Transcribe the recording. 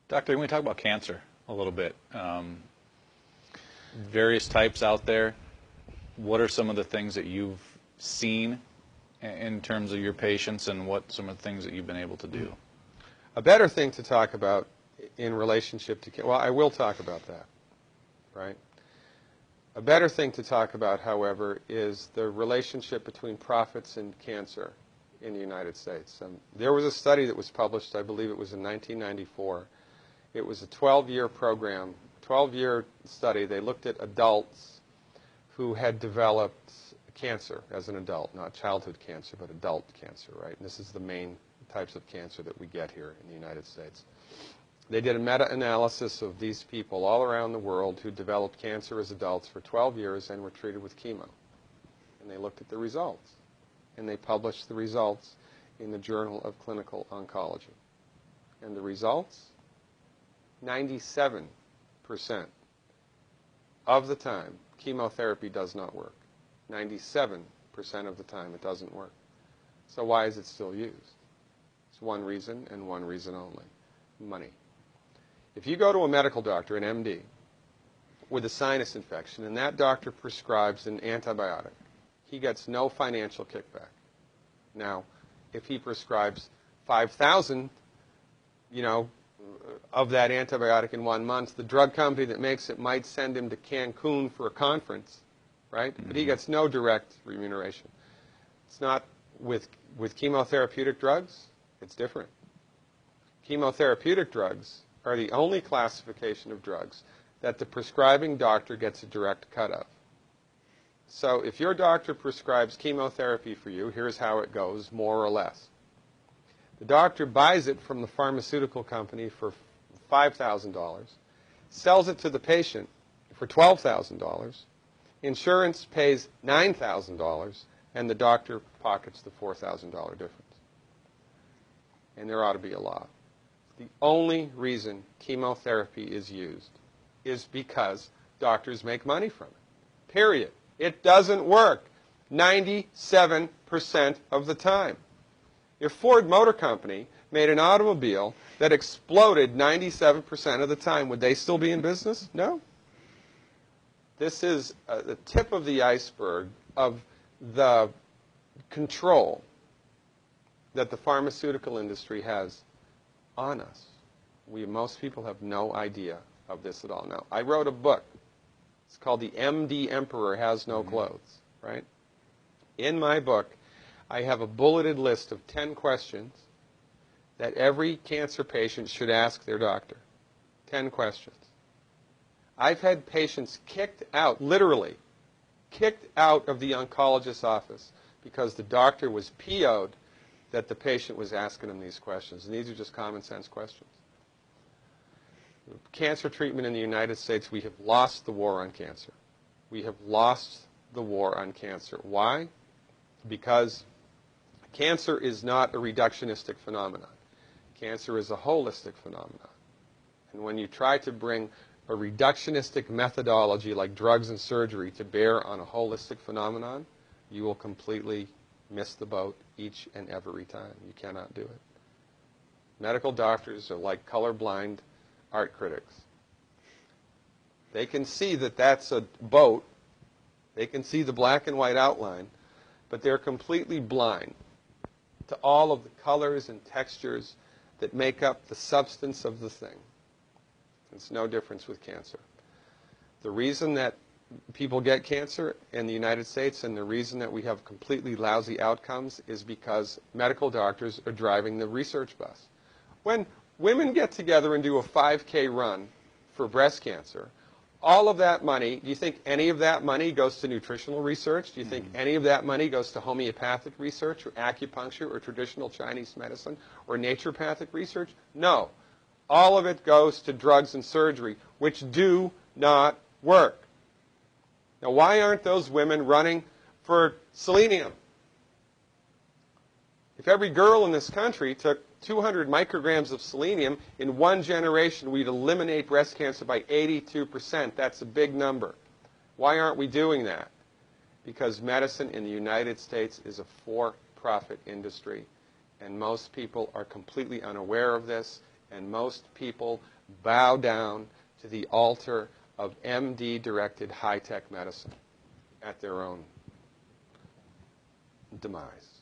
Doctor, can we talk about cancer a little bit? Various types out there. What are some of the things that you've seen in terms of your patients, and what some of the things that you've been able to do? A better thing to talk about in relationship to, well, I will talk about that, right? A better thing to talk about, however, is the relationship between profits and cancer in the United States. There was a study that was published, I believe it was in 1994. It was a 12-year program, 12-year study. They looked at adults who had developed cancer as an adult, not childhood cancer, but adult cancer, right? And this is the main types of cancer that we get here in the United States. They did a meta-analysis of these people all around the world who developed cancer as adults for 12 years and were treated with chemo. And they looked at the results. And they published the results in the Journal of Clinical Oncology. And the results? 97% of the time, chemotherapy does not work. 97% of the time, it doesn't work. So why is it still used? It's one reason and one reason only: money. If you go to a medical doctor, an MD, with a sinus infection, and that doctor prescribes an antibiotic, he gets no financial kickback. Now, if he prescribes 5,000, of that antibiotic in 1 month, the drug company that makes it might send him to Cancun for a conference, right? But he gets no direct remuneration. It's not with chemotherapeutic drugs. It's different. Chemotherapeutic drugs are the only classification of drugs that the prescribing doctor gets a direct cut of. So if your doctor prescribes chemotherapy for you, here's how it goes, more or less. The doctor buys it from the pharmaceutical company for $5,000, sells it to the patient for $12,000, insurance pays $9,000, and the doctor pockets the $4,000 difference. And there ought to be a law. The only reason chemotherapy is used is because doctors make money from it. Period. It doesn't work 97% of the time. If Ford Motor Company made an automobile that exploded 97% of the time, would they still be in business? No. This is the tip of the iceberg of the control that the pharmaceutical industry has on us. Most people have no idea of this at all. Now, I wrote a book. It's called The MD Emperor Has No Clothes, right? In my book, I have a bulleted list of 10 questions that every cancer patient should ask their doctor. 10 questions. I've had patients kicked out, literally, kicked out of the oncologist's office because the doctor was PO'd that the patient was asking him these questions. And these are just common sense questions. Cancer treatment in the United States, we have lost the war on cancer. We have lost the war on cancer. Why? Because cancer is not a reductionistic phenomenon. Cancer is a holistic phenomenon. And when you try to bring a reductionistic methodology like drugs and surgery to bear on a holistic phenomenon, you will completely miss the boat each and every time. You cannot do it. Medical doctors are like colorblind art critics. They can see that that's a boat. They can see the black and white outline, but they're completely blind to all of the colors and textures that make up the substance of the thing. It's no difference with cancer. The reason that people get cancer in the United States and the reason that we have completely lousy outcomes is because medical doctors are driving the research bus. When women get together and do a 5K run for breast cancer, all of that money, do you think any of that money goes to nutritional research? Do you think any of that money goes to homeopathic research or acupuncture or traditional Chinese medicine or naturopathic research? No. All of it goes to drugs and surgery, which do not work. Now, why aren't those women running for selenium? If every girl in this country took 200 micrograms of selenium, in one generation we'd eliminate breast cancer by 82%. That's a big number. Why aren't we doing that? Because medicine in the United States is a for-profit industry, and most people are completely unaware of this. And most people bow down to the altar of MD-directed high-tech medicine at their own demise.